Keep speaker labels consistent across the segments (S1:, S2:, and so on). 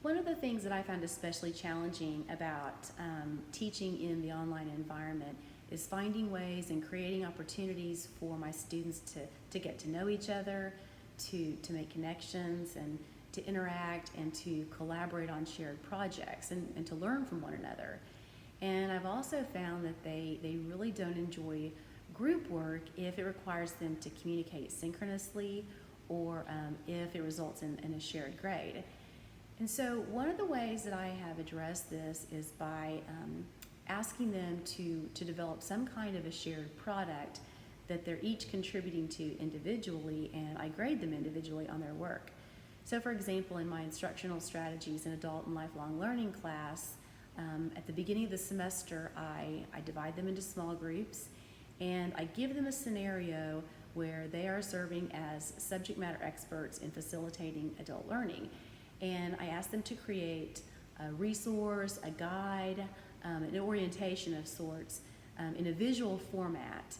S1: One of the things that I found especially challenging about teaching in the online environment is finding ways and creating opportunities for my students to get to know each other, to make connections, and to interact and to collaborate on shared projects and to learn from one another. And I've also found that they really don't enjoy group work if it requires them to communicate synchronously or if it results in a shared grade. And so one of the ways that I have addressed this is by asking them to develop some kind of a shared product that they're each contributing to individually, and I grade them individually on their work. So for example, in my instructional strategies in adult and lifelong learning class, at the beginning of the semester, I divide them into small groups, and I give them a scenario where they are serving as subject matter experts in facilitating adult learning. And I ask them to create a resource, a guide, an orientation of sorts in a visual format,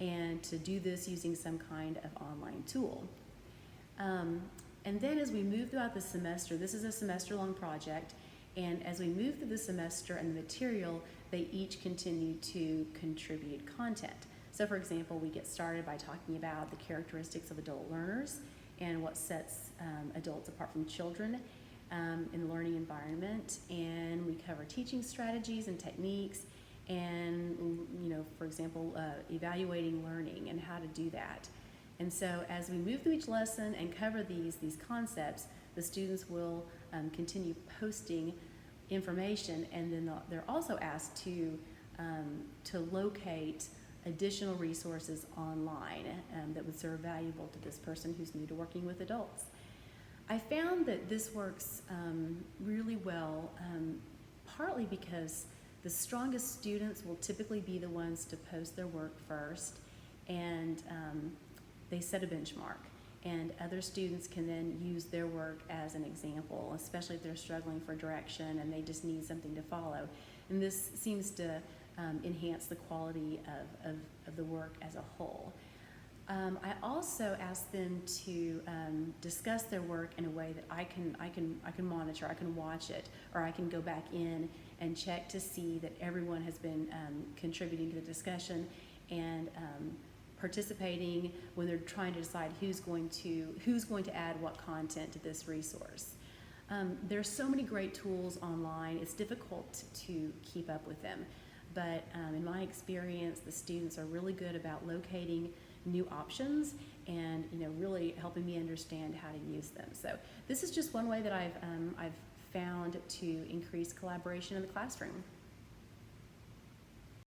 S1: and to do this using some kind of online tool. And then as we move throughout the semester, this is a semester-long project, and as we move through the semester and the material, they each continue to contribute content. So for example, we get started by talking about the characteristics of adult learners and what sets adults apart from children in the learning environment. And we cover teaching strategies and techniques and, for example, evaluating learning and how to do that. And so as we move through each lesson and cover these concepts, the students will continue posting information, and then they're also asked to locate additional resources online that would serve valuable to this person who's new to working with adults. I found that this works really well, partly because the strongest students will typically be the ones to post their work first, and they set a benchmark. And other students can then use their work as an example, especially if they're struggling for direction and they just need something to follow. And this seems to enhance the quality of the work as a whole. I also ask them to discuss their work in a way that I can monitor, I can watch it, or I can go back in and check to see that everyone has been contributing to the discussion and participating when they're trying to decide who's going to add what content to this resource. There's so many great tools online, it's difficult to keep up with them. But in my experience, the students are really good about locating new options and really helping me understand how to use them. So this is just one way that I've found to increase collaboration in the classroom.